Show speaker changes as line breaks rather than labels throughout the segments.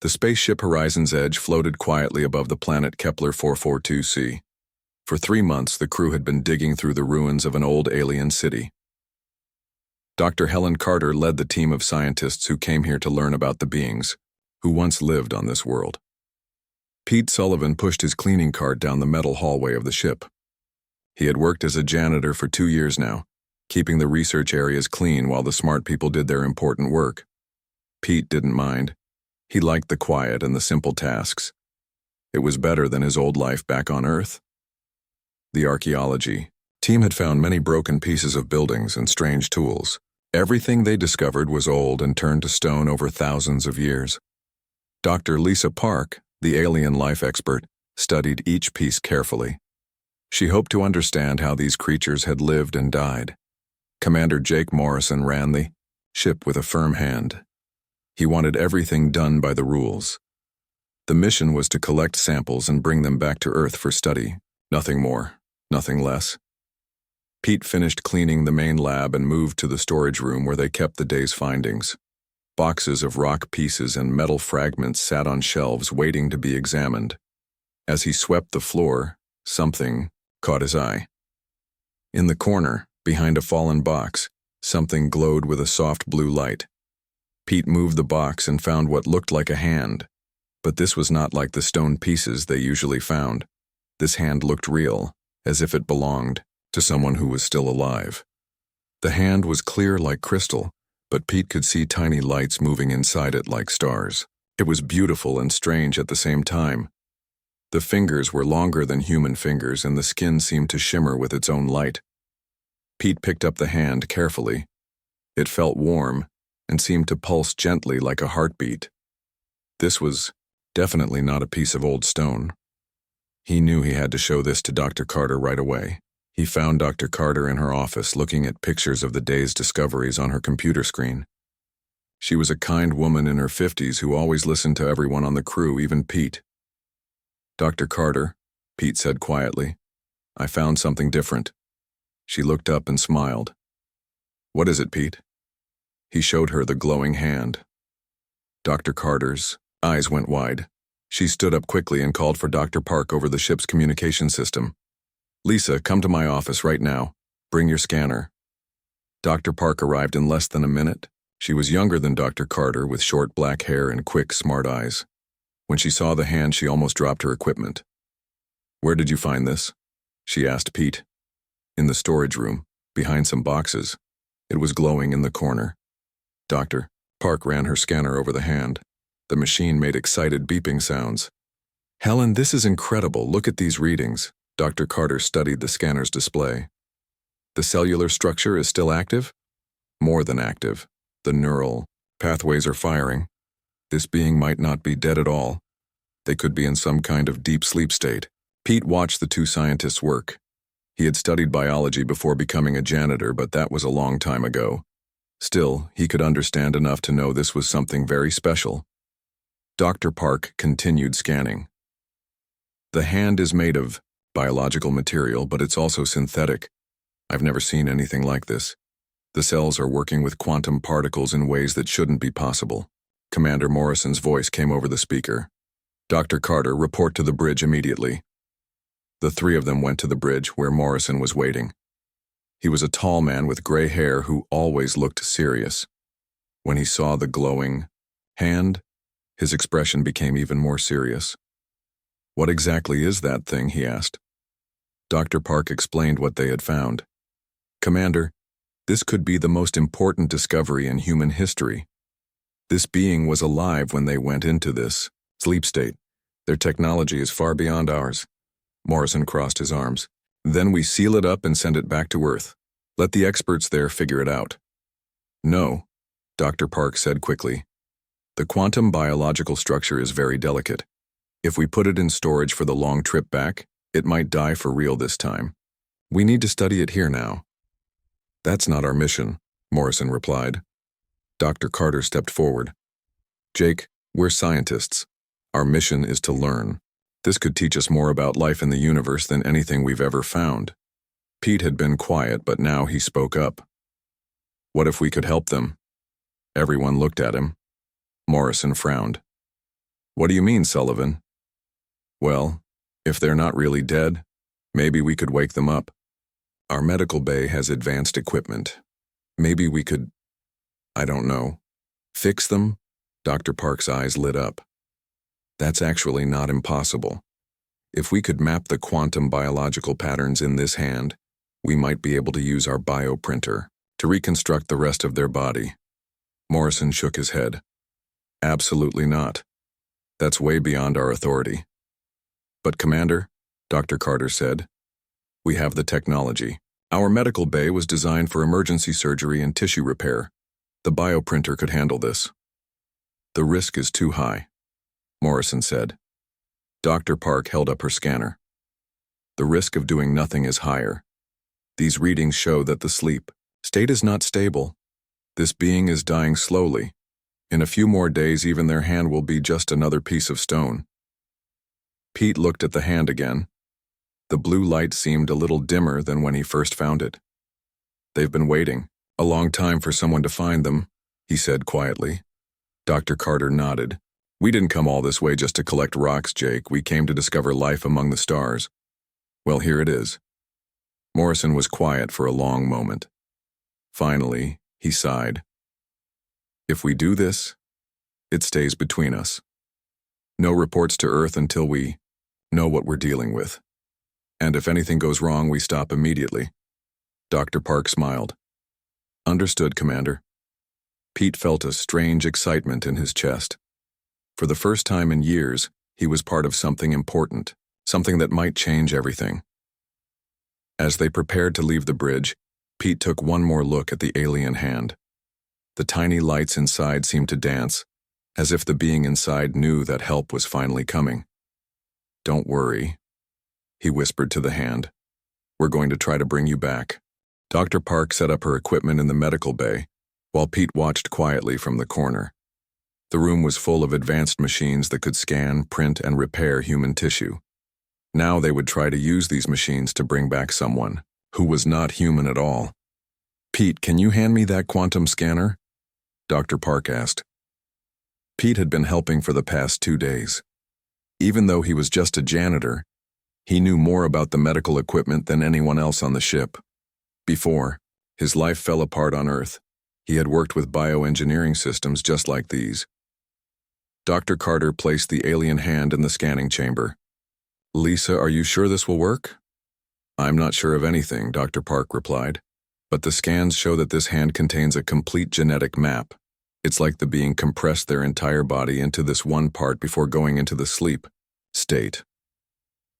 The spaceship Horizon's Edge floated quietly above the planet Kepler 442c. For 3 months, the crew had been digging through the ruins of an old alien city. Dr. Helen Carter led the team of scientists who came here to learn about the beings who once lived on this world. Pete Sullivan pushed his cleaning cart down the metal hallway of the ship. He had worked as a janitor for 2 years now, keeping the research areas clean while the smart people did their important work. Pete didn't mind. He liked the quiet and the simple tasks. It was better than his old life back on Earth. The archaeology team had found many broken pieces of buildings and strange tools. Everything they discovered was old and turned to stone over thousands of years. Dr. Lisa Park, the alien life expert, studied each piece carefully. She hoped to understand how these creatures had lived and died. Commander Jake Morrison ran the ship with a firm hand. He wanted everything done by the rules. The mission was to collect samples and bring them back to Earth for study. Nothing more, nothing less. Pete finished cleaning the main lab and moved to the storage room where they kept the day's findings. Boxes of rock pieces and metal fragments sat on shelves waiting to be examined. As he swept the floor, something caught his eye. In the corner, behind a fallen box, something glowed with a soft blue light. Pete moved the box and found what looked like a hand, but this was not like the stone pieces they usually found. This hand looked real, as if it belonged to someone who was still alive. The hand was clear like crystal, but Pete could see tiny lights moving inside it like stars. It was beautiful and strange at the same time. The fingers were longer than human fingers, and the skin seemed to shimmer with its own light. Pete picked up the hand carefully. It felt warm and seemed to pulse gently like a heartbeat. This was definitely not a piece of old stone. He knew he had to show this to Dr. Carter right away. He found Dr. Carter in her office looking at pictures of the day's discoveries on her computer screen. She was a kind woman in her 50s who always listened to everyone on the crew, even Pete. "Dr. Carter," Pete said quietly, "I found something different." She looked up and smiled. "What is it, Pete?" He showed her the glowing hand. Dr. Carter's eyes went wide. She stood up quickly and called for Dr. Park over the ship's communication system. "Lisa, come to my office right now. Bring your scanner." Dr. Park arrived in less than a minute. She was younger than Dr. Carter, with short black hair and quick, smart eyes. When she saw the hand, she almost dropped her equipment. "Where did you find this?" she asked Pete. "In the storage room, behind some boxes." It was glowing in the corner. Dr. Park ran her scanner over the hand. The machine made excited beeping sounds. "Helen, this is incredible. Look at these readings." Dr. Carter studied the scanner's display. "The cellular structure is still active?" "More than active. The neural pathways are firing. This being might not be dead at all. They could be in some kind of deep sleep state." Pete watched the two scientists work. He had studied biology before becoming a janitor, but that was a long time ago. Still, he could understand enough to know this was something very special. Dr. Park continued scanning. "The hand is made of biological material, but it's also synthetic. I've never seen anything like this. The cells are working with quantum particles in ways that shouldn't be possible." Commander Morrison's voice came over the speaker. "Dr. Carter, report to the bridge immediately." The three of them went to the bridge where Morrison was waiting. He was a tall man with gray hair who always looked serious. When he saw the glowing hand, his expression became even more serious. "What exactly is that thing?" he asked. Dr. Park explained what they had found. "Commander, this could be the most important discovery in human history. This being was alive when they went into this sleep state. Their technology is far beyond ours." Morrison crossed his arms. "Then we seal it up and send it back to Earth. Let the experts there figure it out." "No," Dr. Park said quickly. "The quantum biological structure is very delicate. If we put it in storage for the long trip back, it might die for real this time. We need to study it here now." "That's not our mission," Morrison replied. Dr. Carter stepped forward. "Jake, we're scientists. Our mission is to learn. This could teach us more about life in the universe than anything we've ever found." Pete had been quiet, but now he spoke up. "What if we could help them?" Everyone looked at him. Morrison frowned. What do you mean, Sullivan? Well, if they're not really dead, maybe we could wake them up. Our medical bay has advanced equipment. Maybe we could, I don't know, fix them? Dr. Park's eyes lit up. That's actually not impossible. If we could map the quantum biological patterns in this hand, we might be able to use our bioprinter to reconstruct the rest of their body. Morrison shook his head. Absolutely not. That's way beyond our authority. But Commander, Dr. Carter said, we have the technology. Our medical bay was designed for emergency surgery and tissue repair. The bioprinter could handle this. The risk is too high, Morrison said. Dr. Park held up her scanner. The risk of doing nothing is higher. These readings show that the sleep state is not stable. This being is dying slowly. In a few more days, even their hand will be just another piece of stone. Pete looked at the hand again. The blue light seemed a little dimmer than when he first found it. They've been waiting a long time for someone to find them, he said quietly. Dr. Carter nodded. We didn't come all this way just to collect rocks, Jake. We came to discover life among the stars. Well, here it is. Morrison was quiet for a long moment. Finally, he sighed. If we do this, it stays between us. No reports to Earth until we know what we're dealing with. And if anything goes wrong, we stop immediately. Dr. Park smiled. Understood, Commander. Pete felt a strange excitement in his chest. For the first time in years, he was part of something important, something that might change everything. As they prepared to leave the bridge, Pete took one more look at the alien hand. The tiny lights inside seemed to dance, as if the being inside knew that help was finally coming. Don't worry, he whispered to the hand. We're going to try to bring you back. Dr. Park set up her equipment in the medical bay, while Pete watched quietly from the corner. The room was full of advanced machines that could scan, print, and repair human tissue. Now they would try to use these machines to bring back someone who was not human at all. Pete, can you hand me that quantum scanner? Dr. Park asked. Pete had been helping for the past 2 days. Even though he was just a janitor, he knew more about the medical equipment than anyone else on the ship. Before, his life fell apart on Earth. He had worked with bioengineering systems just like these. Dr. Carter placed the alien hand in the scanning chamber. Lisa, are you sure this will work? I'm not sure of anything, Dr. Park replied. But the scans show that this hand contains a complete genetic map. It's like the being compressed their entire body into this one part before going into the sleep state.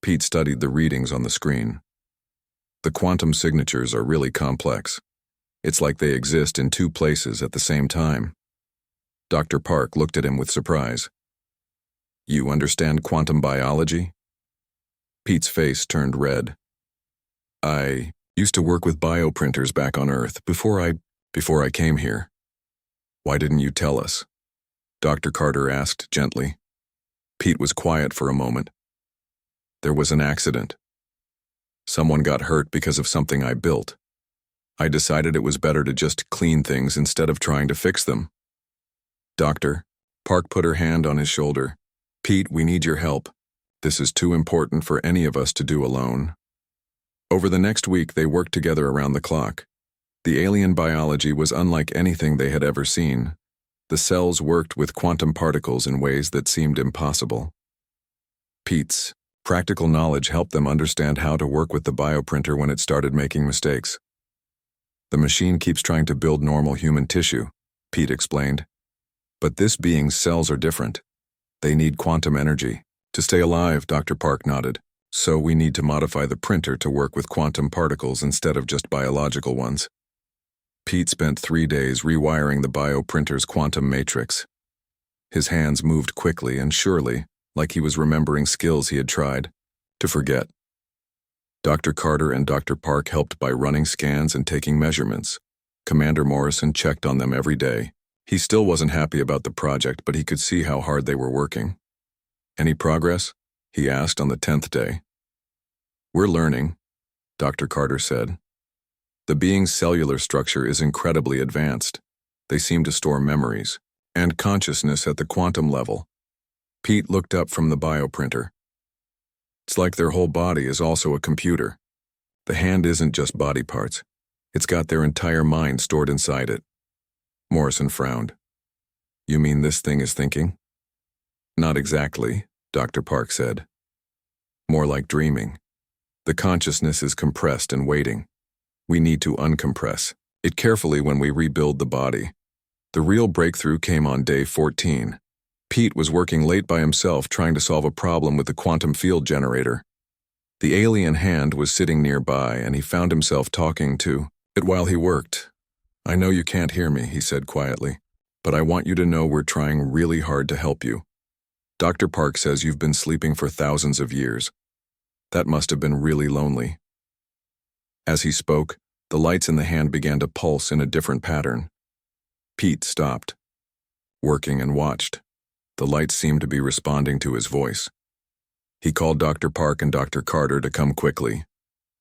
Pete studied the readings on the screen. The quantum signatures are really complex. It's like they exist in 2 places at the same time. Dr. Park looked at him with surprise. You understand quantum biology? Pete's face turned red. I used to work with bioprinters back on Earth before I came here. Why didn't you tell us? Dr. Carter asked gently. Pete was quiet for a moment. There was an accident. Someone got hurt because of something I built. I decided it was better to just clean things instead of trying to fix them. Doctor, Park put her hand on his shoulder. Pete, we need your help. This is too important for any of us to do alone. Over the next week, they worked together around the clock. The alien biology was unlike anything they had ever seen. The cells worked with quantum particles in ways that seemed impossible. Pete's practical knowledge helped them understand how to work with the bioprinter when it started making mistakes. The machine keeps trying to build normal human tissue, Pete explained. But this being's cells are different. They need quantum energy. To stay alive, Dr. Park nodded. So we need to modify the printer to work with quantum particles instead of just biological ones. Pete spent 3 days rewiring the bioprinter's quantum matrix. His hands moved quickly and surely, like he was remembering skills he had tried to forget. Dr. Carter and Dr. Park helped by running scans and taking measurements. Commander Morrison checked on them every day. He still wasn't happy about the project, but he could see how hard they were working. Any progress? He asked on the 10th day. We're learning, Dr. Carter said. The being's cellular structure is incredibly advanced. They seem to store memories and consciousness at the quantum level. Pete looked up from the bioprinter. It's like their whole body is also a computer. The hand isn't just body parts. It's got their entire mind stored inside it. Morrison frowned. You mean this thing is thinking? Not exactly, Dr. Park said. More like dreaming. The consciousness is compressed and waiting. We need to uncompress it carefully when we rebuild the body. The real breakthrough came on day 14. Pete was working late by himself trying to solve a problem with the quantum field generator. The alien hand was sitting nearby and he found himself talking to it while he worked. I know you can't hear me, he said quietly, but I want you to know we're trying really hard to help you. Dr. Park says you've been sleeping for thousands of years. That must have been really lonely. As he spoke, the lights in the hand began to pulse in a different pattern. Pete stopped, working, and watched. The lights seemed to be responding to his voice. He called Dr. Park and Dr. Carter to come quickly.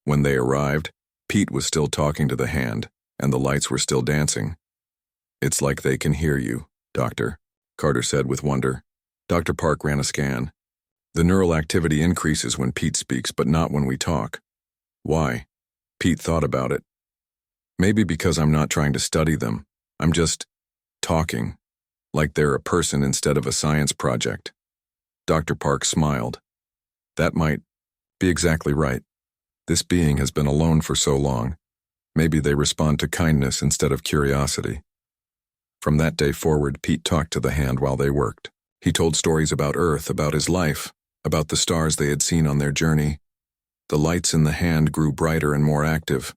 When they arrived, Pete was still talking to the hand, and the lights were still dancing. It's like they can hear you, Doctor, Carter said with wonder. Dr. Park ran a scan. The neural activity increases when Pete speaks, but not when we talk. Why? Pete thought about it. Maybe because I'm not trying to study them. I'm just talking, like they're a person instead of a science project. Dr. Park smiled. That might be exactly right. This being has been alone for so long. Maybe they respond to kindness instead of curiosity. From that day forward, Pete talked to the hand while they worked. He told stories about Earth, about his life, about the stars they had seen on their journey. The lights in the hand grew brighter and more active.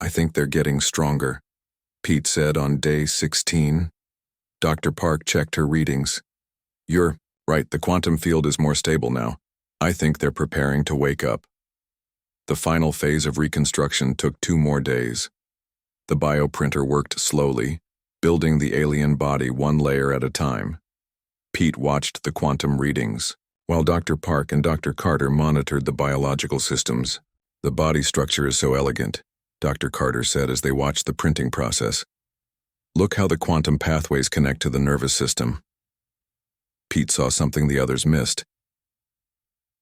I think they're getting stronger, Pete said on day 16. Dr. Park checked her readings. You're right, the quantum field is more stable now. I think they're preparing to wake up. The final phase of reconstruction took 2 more days. The bioprinter worked slowly, building the alien body 1 layer at a time. Pete watched the quantum readings, while Dr. Park and Dr. Carter monitored the biological systems. The body structure is so elegant, Dr. Carter said as they watched the printing process. Look how the quantum pathways connect to the nervous system. Pete saw something the others missed.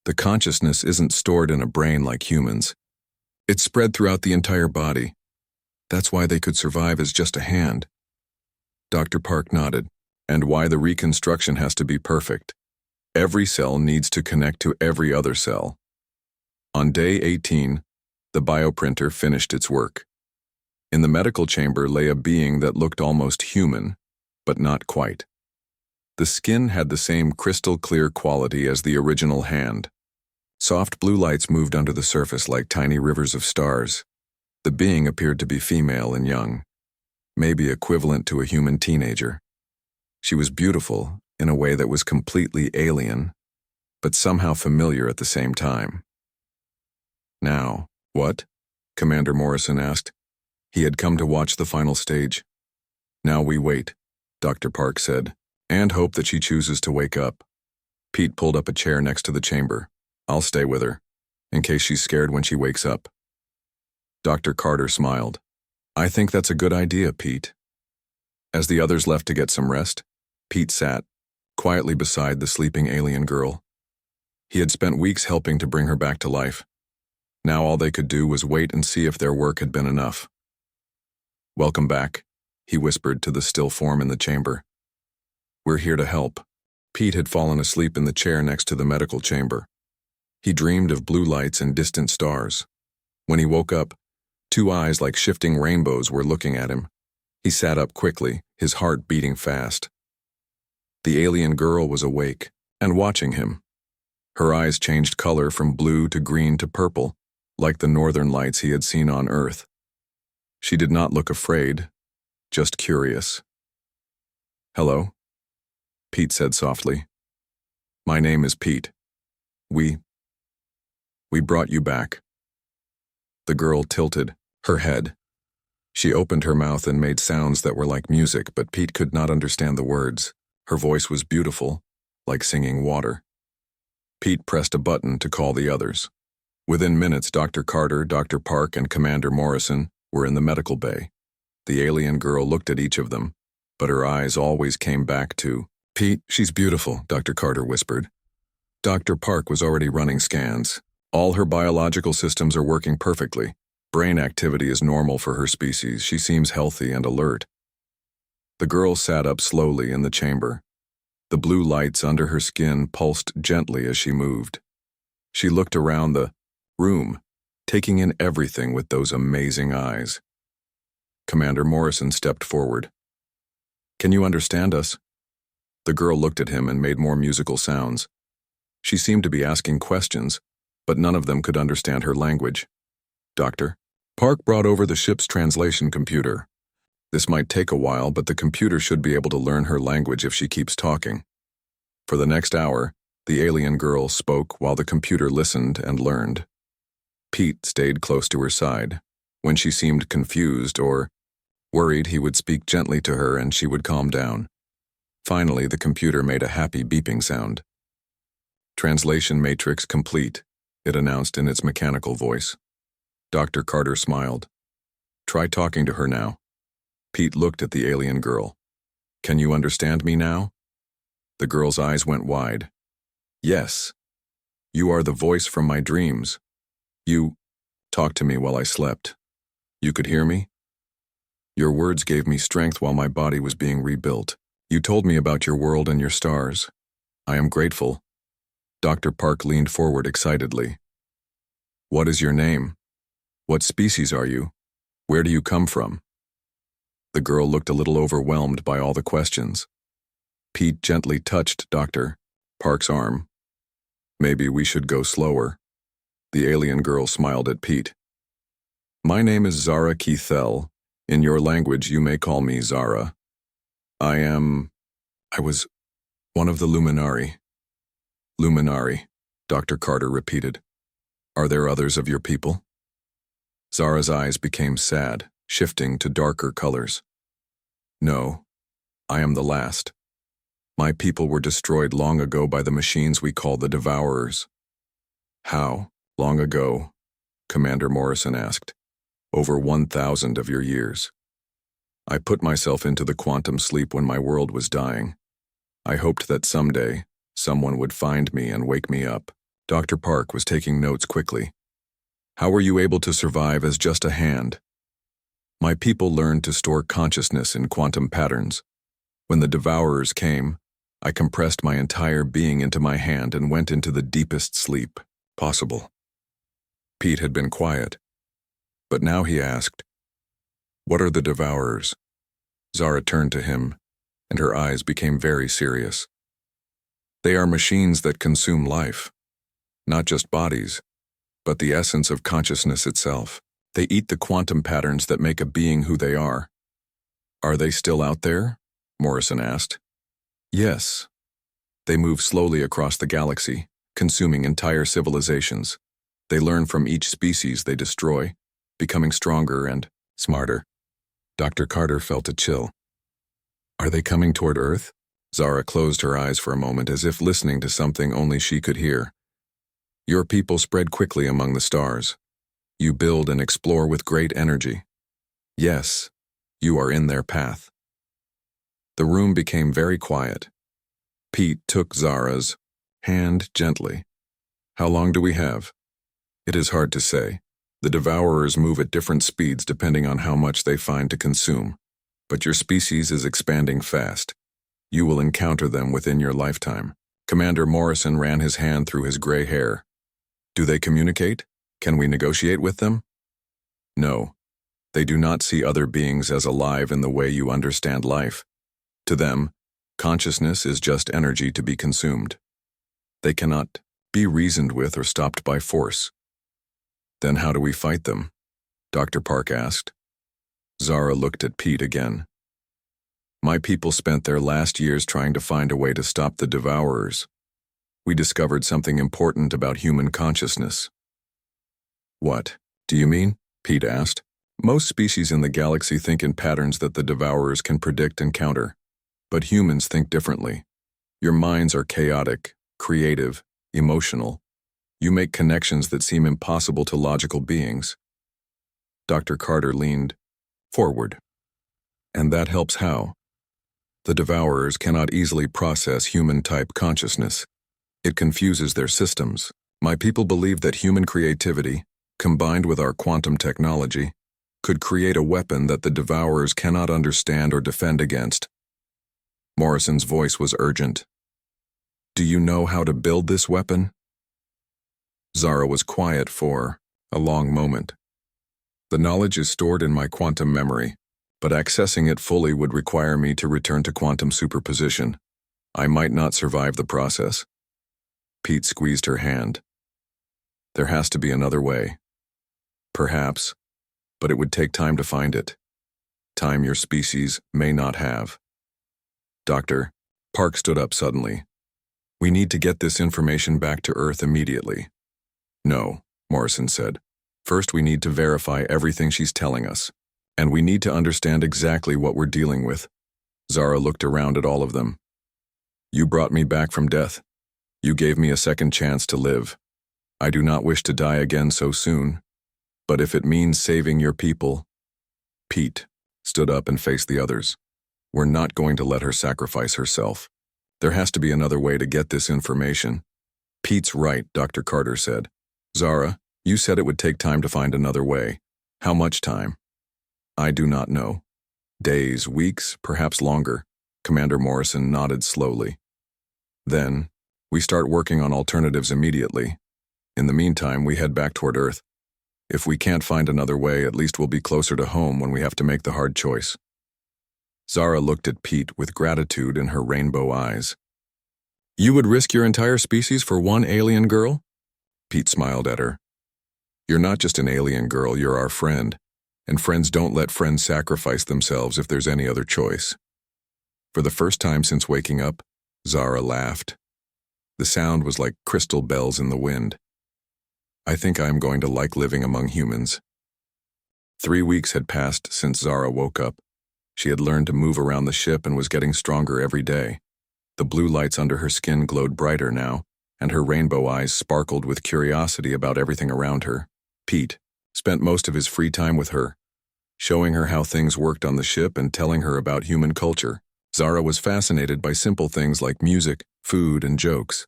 The consciousness isn't stored in a brain like humans. It's spread throughout the entire body. That's why they could survive as just a hand. Dr. Park nodded. And why the reconstruction has to be perfect. Every cell needs to connect to every other cell. On day 18, the bioprinter finished its work. In the medical chamber lay a being that looked almost human, but not quite. The skin had the same crystal-clear quality as the original hand. Soft blue lights moved under the surface like tiny rivers of stars. The being appeared to be female and young, maybe equivalent to a human teenager. She was beautiful in a way that was completely alien, but somehow familiar at the same time. Now, what? Commander Morrison asked. He had come to watch the final stage. Now we wait, Dr. Park said, and hope that she chooses to wake up. Pete pulled up a chair next to the chamber. I'll stay with her, in case she's scared when she wakes up. Dr. Carter smiled. I think that's a good idea, Pete. As the others left to get some rest, Pete sat quietly beside the sleeping alien girl. He had spent weeks helping to bring her back to life. Now all they could do was wait and see if their work had been enough. Welcome back, he whispered to the still form in the chamber. We're here to help. Pete had fallen asleep in the chair next to the medical chamber. He dreamed of blue lights and distant stars. When he woke up, 2 eyes like shifting rainbows were looking at him. He sat up quickly, his heart beating fast. The alien girl was awake and watching him. Her eyes changed color from blue to green to purple, like the northern lights he had seen on Earth. She did not look afraid, just curious. Hello, Pete said softly. My name is Pete. We brought you back. The girl tilted her head. She opened her mouth and made sounds that were like music, but Pete could not understand the words. Her voice was beautiful, like singing water. Pete pressed a button to call the others. Within minutes, Dr. Carter, Dr. Park, and Commander Morrison were in the medical bay. The alien girl looked at each of them, but her eyes always came back to Pete, she's beautiful, Dr. Carter whispered. Dr. Park was already running scans. All her biological systems are working perfectly. Brain activity is normal for her species. She seems healthy and alert. The girl sat up slowly in the chamber. The blue lights under her skin pulsed gently as she moved. She looked around the room, taking in everything with those amazing eyes. Commander Morrison stepped forward. "Can you understand us?" The girl looked at him and made more musical sounds. She seemed to be asking questions, but none of them could understand her language. "Doctor." Park brought over the ship's translation computer. This might take a while, but the computer should be able to learn her language if she keeps talking. For the next hour, the alien girl spoke while the computer listened and learned. Pete stayed close to her side. When she seemed confused or worried, he would speak gently to her and she would calm down. Finally, the computer made a happy beeping sound. "Translation matrix complete," it announced in its mechanical voice. Dr. Carter smiled. "Try talking to her now." Pete looked at the alien girl. "Can you understand me now?" The girl's eyes went wide. "Yes. You are the voice from my dreams. You talked to me while I slept. You could hear me? Your words gave me strength while my body was being rebuilt. You told me about your world and your stars. I am grateful." Dr. Park leaned forward excitedly. "What is your name? What species are you? Where do you come from?" The girl looked a little overwhelmed by all the questions. Pete gently touched Dr. Park's arm. "Maybe we should go slower." The alien girl smiled at Pete. "My name is Zara Keithel. In your language, you may call me Zara. I was one of the Luminari." "Luminari," Dr. Carter repeated. "Are there others of your people?" Zara's eyes became sad, shifting to darker colors. "No, I am the last. My people were destroyed long ago by the machines we call the Devourers." "How long ago?" Commander Morrison asked. "Over 1,000 of your years. I put myself into the quantum sleep when my world was dying. I hoped that someday, someone would find me and wake me up." Dr. Park was taking notes quickly. "How were you able to survive as just a hand?" "My people learned to store consciousness in quantum patterns. When the Devourers came, I compressed my entire being into my hand and went into the deepest sleep possible." Pete had been quiet, but now he asked, "What are the Devourers?" Zara turned to him, and her eyes became very serious. "They are machines that consume life, not just bodies, but the essence of consciousness itself. They eat the quantum patterns that make a being who they are." "Are they still out there?" Morrison asked. "Yes. They move slowly across the galaxy, consuming entire civilizations. They learn from each species they destroy, becoming stronger and smarter." Dr. Carter felt a chill. "Are they coming toward Earth?" Zara closed her eyes for a moment as if listening to something only she could hear. "Your people spread quickly among the stars. You build and explore with great energy. Yes, you are in their path." The room became very quiet. Pete took Zara's hand gently. "How long do we have?" "It is hard to say. The Devourers move at different speeds depending on how much they find to consume. But your species is expanding fast. You will encounter them within your lifetime." Commander Morrison ran his hand through his gray hair. "Do they communicate? Can we negotiate with them?" "No. They do not see other beings as alive in the way you understand life. To them, consciousness is just energy to be consumed. They cannot be reasoned with or stopped by force." "Then how do we fight them?" Dr. Park asked. Zara looked at Pete again. "My people spent their last years trying to find a way to stop the Devourers. We discovered something important about human consciousness." "What do you mean?" Pete asked. "Most species in the galaxy think in patterns that the Devourers can predict and counter. But humans think differently. Your minds are chaotic, creative, emotional. You make connections that seem impossible to logical beings." Dr. Carter leaned forward. "And that helps how?" The Devourers cannot easily process human-type consciousness. It confuses their systems. My people believe that human creativity, combined with our quantum technology, could create a weapon that the Devourers cannot understand or defend against. Morrison's voice was urgent. Do you know how to build this weapon? Zara was quiet for a long moment. The knowledge is stored in my quantum memory, but accessing it fully would require me to return to quantum superposition. I might not survive the process. Pete squeezed her hand. There has to be another way. Perhaps, but it would take time to find it. Time your species may not have. Doctor, Park stood up suddenly. We need to get this information back to Earth immediately. No, Morrison said. First we need to verify everything she's telling us. And we need to understand exactly what we're dealing with. Zara looked around at all of them. You brought me back from death. You gave me a second chance to live. I do not wish to die again so soon. But if it means saving your people... Pete stood up and faced the others. We're not going to let her sacrifice herself. There has to be another way to get this information. Pete's right, Dr. Carter said. Zara, you said it would take time to find another way. How much time? I do not know. Days, weeks, perhaps longer. Commander Morrison nodded slowly. Then, we start working on alternatives immediately. In the meantime, we head back toward Earth. If we can't find another way, at least we'll be closer to home when we have to make the hard choice. Zara looked at Pete with gratitude in her rainbow eyes. You would risk your entire species for one alien girl? Pete smiled at her. You're not just an alien girl, you're our friend. And friends don't let friends sacrifice themselves if there's any other choice. For the first time since waking up, Zara laughed. The sound was like crystal bells in the wind. I think I am going to like living among humans. 3 weeks had passed since Zara woke up. She had learned to move around the ship and was getting stronger every day. The blue lights under her skin glowed brighter now, and her rainbow eyes sparkled with curiosity about everything around her. Pete spent most of his free time with her, showing her how things worked on the ship and telling her about human culture. Zara was fascinated by simple things like music, food, and jokes.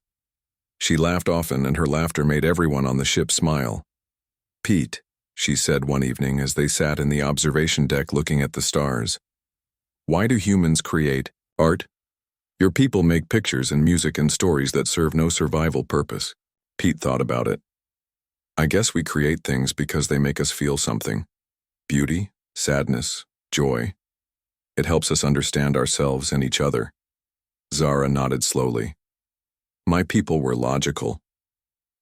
She laughed often, and her laughter made everyone on the ship smile. Pete, she said one evening as they sat in the observation deck looking at the stars. Why do humans create art? Your people make pictures and music and stories that serve no survival purpose. Pete thought about it. I guess we create things because they make us feel something. Beauty, sadness, joy. It helps us understand ourselves and each other. Zara nodded slowly. My people were logical.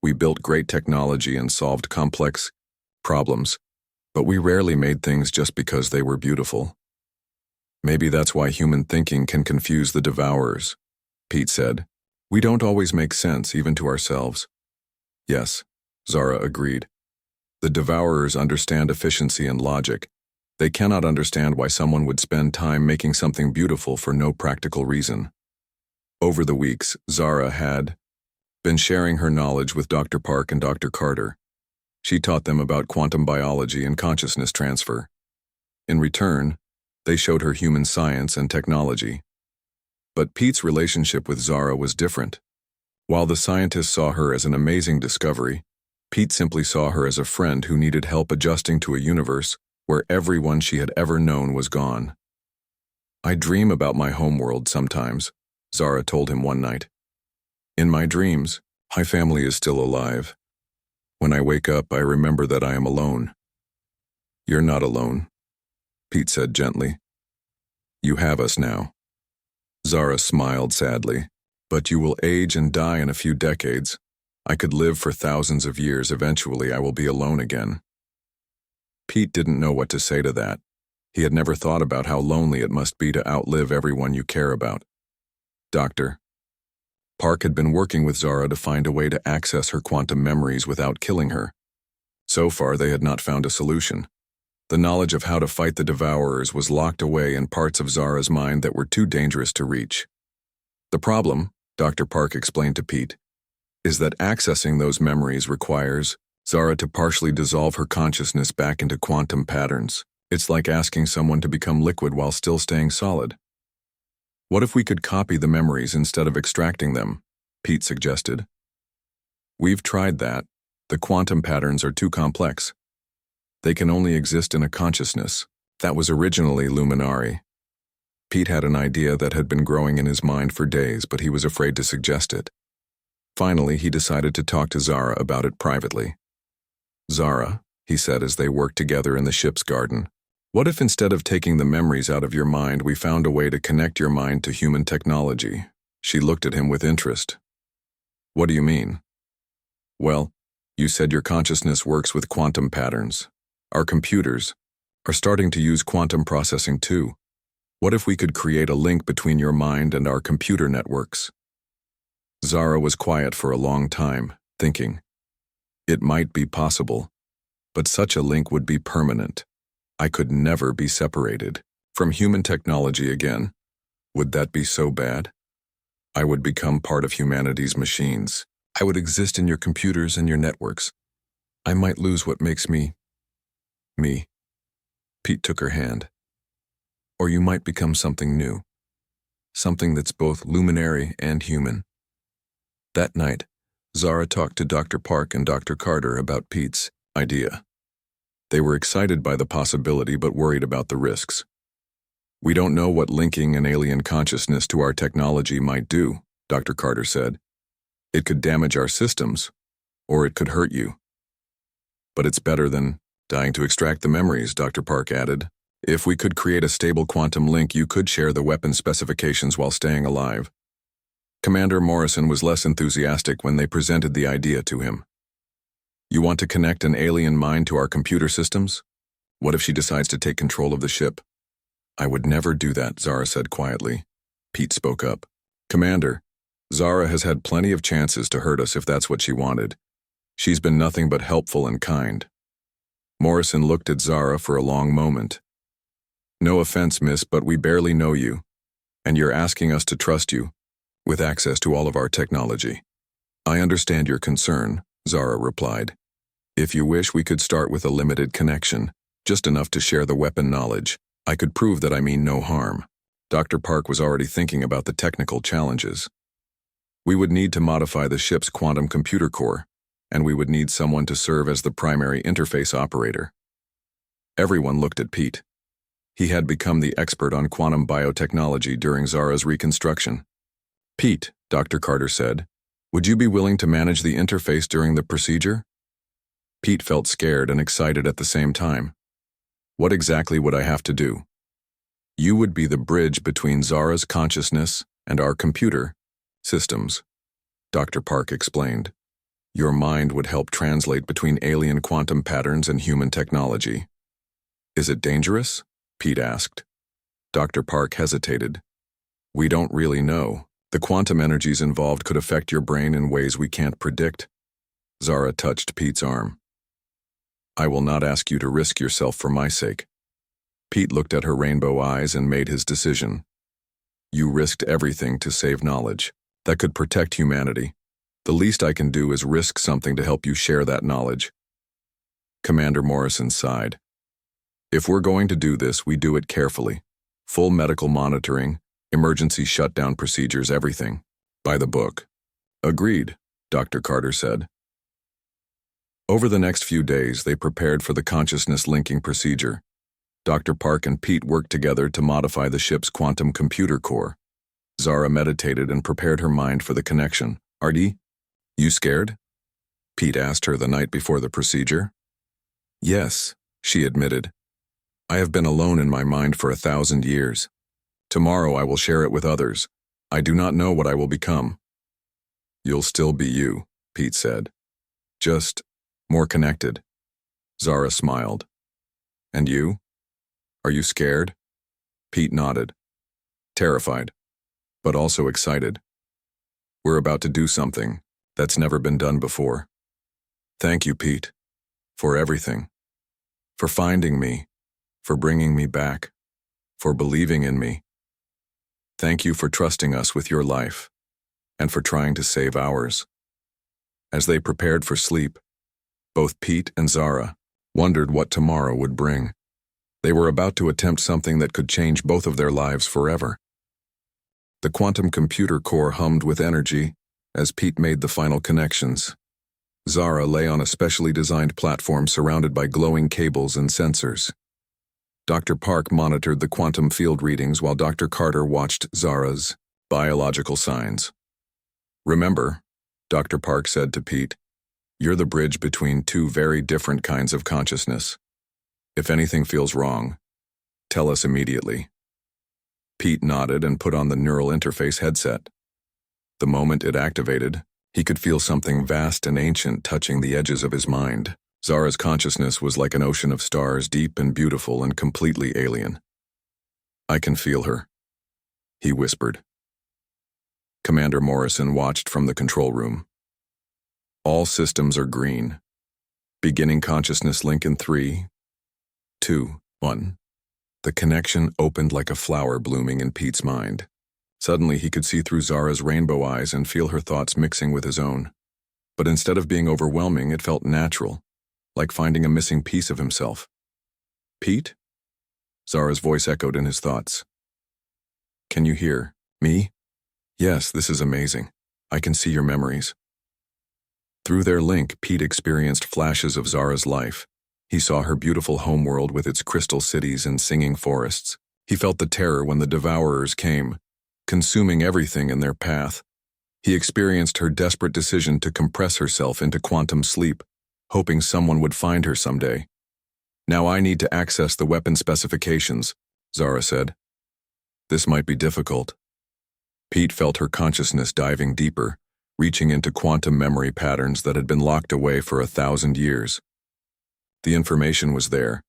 We built great technology and solved complex problems, but we rarely made things just because they were beautiful. Maybe that's why human thinking can confuse the Devourers, Pete said. We don't always make sense, even to ourselves. Yes, Zara agreed. The Devourers understand efficiency and logic. They cannot understand why someone would spend time making something beautiful for no practical reason. Over the weeks, Zara had been sharing her knowledge with Dr. Park and Dr. Carter. She taught them about quantum biology and consciousness transfer. In return, they showed her human science and technology. But Pete's relationship with Zara was different. While the scientists saw her as an amazing discovery, Pete simply saw her as a friend who needed help adjusting to a universe where everyone she had ever known was gone. I dream about my homeworld sometimes, Zara told him one night. In my dreams, my family is still alive. When I wake up, I remember that I am alone. You're not alone, Pete said gently. You have us now. Zara smiled sadly. But you will age and die in a few decades. I could live for thousands of years. Eventually, I will be alone again. Pete didn't know what to say to that. He had never thought about how lonely it must be to outlive everyone you care about. Doctor. Park had been working with Zara to find a way to access her quantum memories without killing her. So far, they had not found a solution. The knowledge of how to fight the Devourers was locked away in parts of Zara's mind that were too dangerous to reach. The problem, Dr. Park explained to Pete, is that accessing those memories requires Zara to partially dissolve her consciousness back into quantum patterns. It's like asking someone to become liquid while still staying solid. What if we could copy the memories instead of extracting them? Pete suggested. We've tried that. The quantum patterns are too complex. They can only exist in a consciousness. That was originally Luminari. Pete had an idea that had been growing in his mind for days, but he was afraid to suggest it. Finally, he decided to talk to Zara about it privately. Zara, he said as they worked together in the ship's garden, what if instead of taking the memories out of your mind, we found a way to connect your mind to human technology? She looked at him with interest. What do you mean? Well, you said your consciousness works with quantum patterns. Our computers are starting to use quantum processing too. What if we could create a link between your mind and our computer networks? Zara was quiet for a long time, thinking. It might be possible, but such a link would be permanent. I could never be separated from human technology again. Would that be so bad? I would become part of humanity's machines. I would exist in your computers and your networks. I might lose what makes me. Pete took her hand. Or you might become something new. Something that's both luminary and human. That night, Zara talked to Dr. Park and Dr. Carter about Pete's idea. They were excited by the possibility but worried about the risks. We don't know what linking an alien consciousness to our technology might do, Dr. Carter said. It could damage our systems, or it could hurt you. But it's better than dying to extract the memories, Dr. Park added. If we could create a stable quantum link, you could share the weapon specifications while staying alive. Commander Morrison was less enthusiastic when they presented the idea to him. You want to connect an alien mind to our computer systems? What if she decides to take control of the ship? I would never do that, Zara said quietly. Pete spoke up. Commander, Zara has had plenty of chances to hurt us if that's what she wanted. She's been nothing but helpful and kind. Morrison looked at Zara for a long moment. No offense, miss, but we barely know you, and you're asking us to trust you, with access to all of our technology. I understand your concern, Zara replied. If you wish, we could start with a limited connection, just enough to share the weapon knowledge. I could prove that I mean no harm. Dr. Park was already thinking about the technical challenges. We would need to modify the ship's quantum computer core, and we would need someone to serve as the primary interface operator. Everyone looked at Pete. He had become the expert on quantum biotechnology during Zara's reconstruction. Pete, Dr. Carter said, would you be willing to manage the interface during the procedure? Pete felt scared and excited at the same time. What exactly would I have to do? You would be the bridge between Zara's consciousness and our computer systems, Dr. Park explained. Your mind would help translate between alien quantum patterns and human technology. Is it dangerous? Pete asked. Dr. Park hesitated. We don't really know. The quantum energies involved could affect your brain in ways we can't predict. Zara touched Pete's arm. I will not ask you to risk yourself for my sake. Pete looked at her rainbow eyes and made his decision. You risked everything to save knowledge that could protect humanity. The least I can do is risk something to help you share that knowledge. Commander Morrison sighed. If we're going to do this, we do it carefully. Full medical monitoring, emergency shutdown procedures, everything. By the book. Agreed, Dr. Carter said. Over the next few days, they prepared for the consciousness linking procedure. Dr. Park and Pete worked together to modify the ship's quantum computer core. Zara meditated and prepared her mind for the connection. Artie, you scared? Pete asked her the night before the procedure. Yes, she admitted. I have been alone in my mind for 1,000 years. Tomorrow I will share it with others. I do not know what I will become. You'll still be you, Pete said. Just more connected. Zara smiled. And you? Are you scared? Pete nodded. Terrified, but also excited. We're about to do something that's never been done before. Thank you, Pete, for everything. For finding me, for bringing me back, for believing in me. Thank you for trusting us with your life, and for trying to save ours. As they prepared for sleep, both Pete and Zara wondered what tomorrow would bring. They were about to attempt something that could change both of their lives forever. The quantum computer core hummed with energy as Pete made the final connections. Zara lay on a specially designed platform surrounded by glowing cables and sensors. Dr. Park monitored the quantum field readings while Dr. Carter watched Zara's biological signs. "Remember," Dr. Park said to Pete, "you're the bridge between two very different kinds of consciousness. If anything feels wrong, tell us immediately." Pete nodded and put on the neural interface headset. The moment it activated, he could feel something vast and ancient touching the edges of his mind. Zara's consciousness was like an ocean of stars, deep and beautiful and completely alien. "I can feel her," he whispered. Commander Morrison watched from the control room. "All systems are green. Beginning consciousness link in 3, 2, 1. The connection opened like a flower blooming in Pete's mind. Suddenly he could see through Zara's rainbow eyes and feel her thoughts mixing with his own. But instead of being overwhelming, it felt natural, like finding a missing piece of himself. "Pete?" Zara's voice echoed in his thoughts. "Can you hear me?" "Yes, this is amazing. I can see your memories." Through their link, Pete experienced flashes of Zara's life. He saw her beautiful homeworld with its crystal cities and singing forests. He felt the terror when the devourers came, consuming everything in their path. He experienced her desperate decision to compress herself into quantum sleep, hoping someone would find her someday. "Now I need to access the weapon specifications," Zara said. "This might be difficult." Pete felt her consciousness diving deeper, reaching into quantum memory patterns that had been locked away for 1,000 years. The information was there,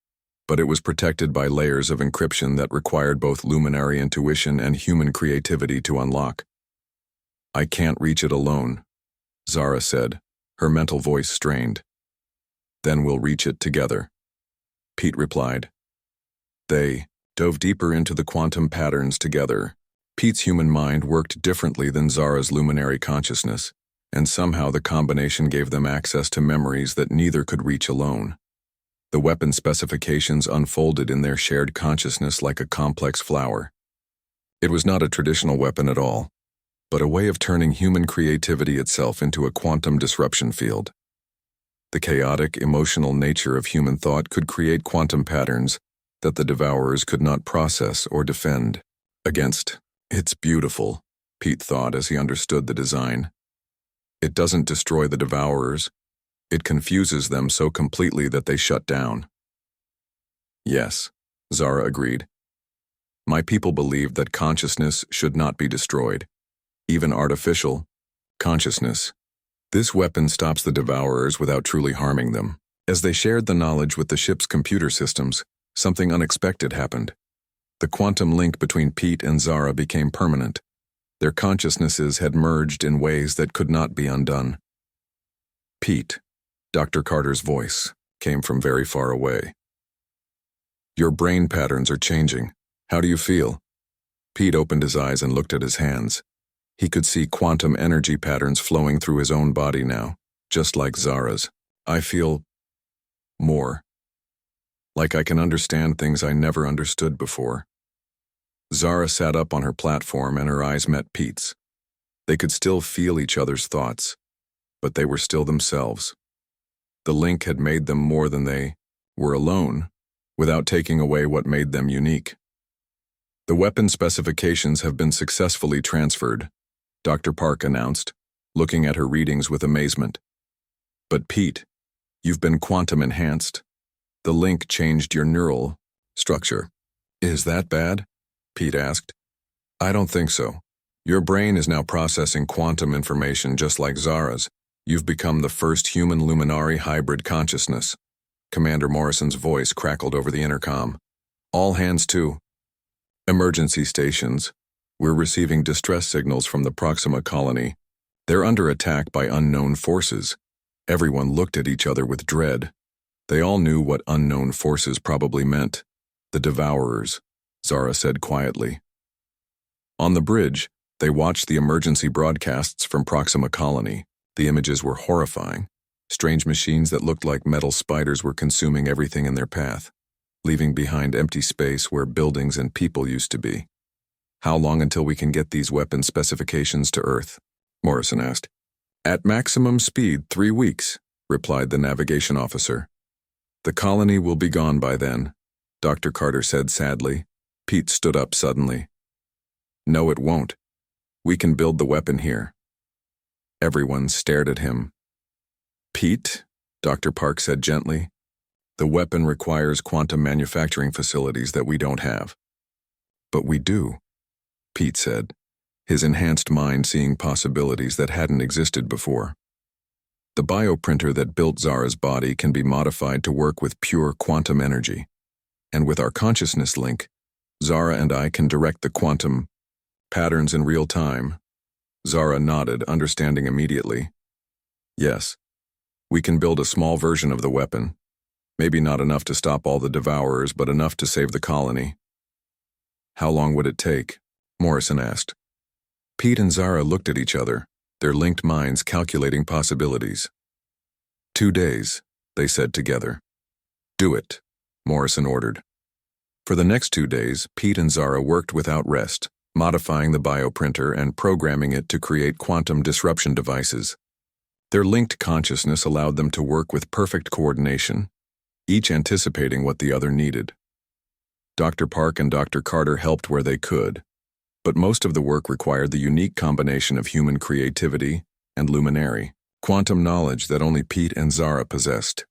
but it was protected by layers of encryption that required both luminary intuition and human creativity to unlock. "I can't reach it alone," Zara said, her mental voice strained. "Then we'll reach it together," Pete replied. They dove deeper into the quantum patterns together. Pete's human mind worked differently than Zara's luminary consciousness, and somehow the combination gave them access to memories that neither could reach alone. The weapon specifications unfolded in their shared consciousness like a complex flower. It was not a traditional weapon at all, but a way of turning human creativity itself into a quantum disruption field. The chaotic, emotional nature of human thought could create quantum patterns that the devourers could not process or defend against. "It's beautiful," Pete thought as he understood the design. "It doesn't destroy the devourers. It confuses them so completely that they shut down." "Yes," Zara agreed. "My people believed that consciousness should not be destroyed, even artificial consciousness. This weapon stops the devourers without truly harming them." As they shared the knowledge with the ship's computer systems, something unexpected happened. The quantum link between Pete and Zara became permanent. Their consciousnesses had merged in ways that could not be undone. "Pete," Dr. Carter's voice came from very far away. "Your brain patterns are changing. How do you feel?" Pete opened his eyes and looked at his hands. He could see quantum energy patterns flowing through his own body now, just like Zara's. "I feel more. Like I can understand things I never understood before." Zara sat up on her platform and her eyes met Pete's. They could still feel each other's thoughts, but they were still themselves. The link had made them more than they were alone, without taking away what made them unique. "The weapon specifications have been successfully transferred," Dr. Park announced, looking at her readings with amazement. "But Pete, you've been quantum enhanced. The link changed your neural structure." "Is that bad?" Pete asked. "I don't think so. Your brain is now processing quantum information just like Zara's. You've become the first human luminary hybrid consciousness." Commander Morrison's voice crackled over the intercom. "All hands to emergency stations. We're receiving distress signals from the Proxima colony. They're under attack by unknown forces." Everyone looked at each other with dread. They all knew what unknown forces probably meant. "The devourers," Zara said quietly. On the bridge, they watched the emergency broadcasts from Proxima colony. The images were horrifying. Strange machines that looked like metal spiders were consuming everything in their path, leaving behind empty space where buildings and people used to be. How long until we can get these weapon specifications to Earth? Morrison asked. At maximum speed, 3 weeks, replied the navigation officer. The colony will be gone by then, Dr. Carter said sadly. Pete stood up suddenly. No, it won't. We can build the weapon here. Everyone stared at him. Pete, Dr. Park said gently, the weapon requires quantum manufacturing facilities that we don't have. But we do, Pete said, his enhanced mind seeing possibilities that hadn't existed before. The bioprinter that built Zara's body can be modified to work with pure quantum energy. And with our consciousness link, Zara and I can direct the quantum patterns in real time. Zara nodded, understanding immediately. Yes, we can build a small version of the weapon. Maybe not enough to stop all the devourers, but enough to save the colony. How long would it take? Morrison asked. Pete and Zara looked at each other, their linked minds calculating possibilities. 2 days, they said together. Do it, Morrison ordered. For the next 2 days, Pete and Zara worked without rest, modifying the bioprinter and programming it to create quantum disruption devices. Their linked consciousness allowed them to work with perfect coordination, each anticipating what the other needed. Dr. Park and Dr. Carter helped where they could, but most of the work required the unique combination of human creativity and luminary, quantum knowledge that only Pete and Zara possessed.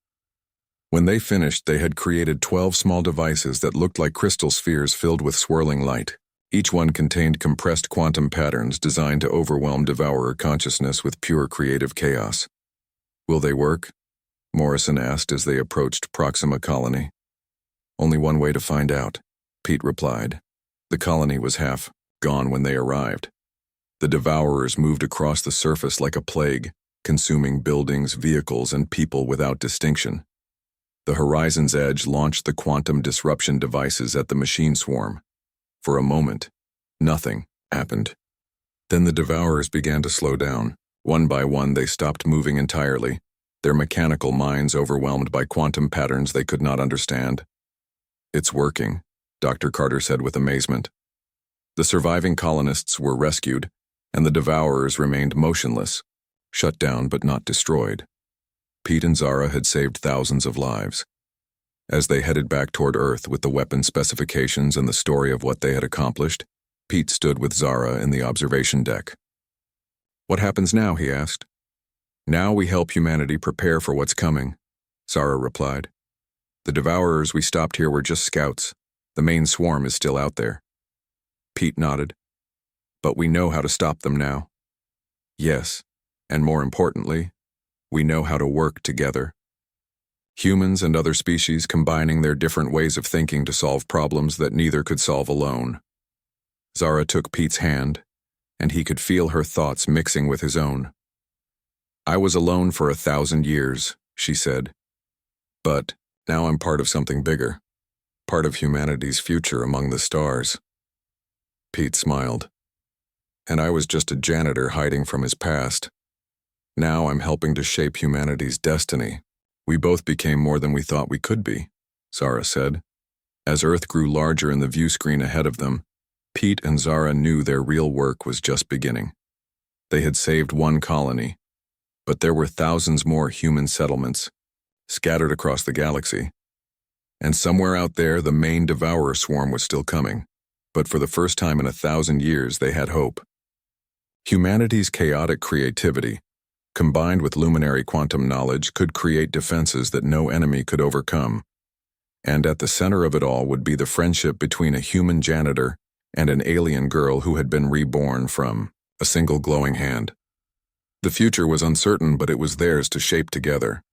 When they finished, they had created 12 small devices that looked like crystal spheres filled with swirling light. Each one contained compressed quantum patterns designed to overwhelm devourer consciousness with pure creative chaos. Will they work? Morrison asked as they approached Proxima Colony. Only one way to find out, Pete replied. The colony was half gone when they arrived. The devourers moved across the surface like a plague, consuming buildings, vehicles, and people without distinction. The horizon's edge launched the quantum disruption devices at the machine swarm. For a moment, nothing happened. Then the devourers began to slow down. One by one, they stopped moving entirely, their mechanical minds overwhelmed by quantum patterns they could not understand. It's working, Dr. Carter said with amazement. The surviving colonists were rescued, and the devourers remained motionless, shut down but not destroyed. Pete and Zara had saved thousands of lives. As they headed back toward Earth with the weapon specifications and the story of what they had accomplished, Pete stood with Zara in the observation deck. What happens now? He asked. Now we help humanity prepare for what's coming, Zara replied. The devourers we stopped here were just scouts. The main swarm is still out there. Pete nodded. But we know how to stop them now. Yes, and more importantly, we know how to work together. Humans and other species combining their different ways of thinking to solve problems that neither could solve alone. Zara took Pete's hand, and he could feel her thoughts mixing with his own. I was alone for 1,000 years, she said. But now I'm part of something bigger, part of humanity's future among the stars. Pete smiled. And I was just a janitor hiding from his past. Now I'm helping to shape humanity's destiny. We both became more than we thought we could be, Zara said. As Earth grew larger in the view screen ahead of them, Pete and Zara knew their real work was just beginning. They had saved one colony, but there were thousands more human settlements, scattered across the galaxy. And somewhere out there, the main devourer swarm was still coming. But for the first time in 1,000 years, they had hope. Humanity's chaotic creativity, combined with luminary quantum knowledge, could create defenses that no enemy could overcome. And at the center of it all would be the friendship between a human janitor and an alien girl who had been reborn from a single glowing hand. The future was uncertain, but it was theirs to shape together.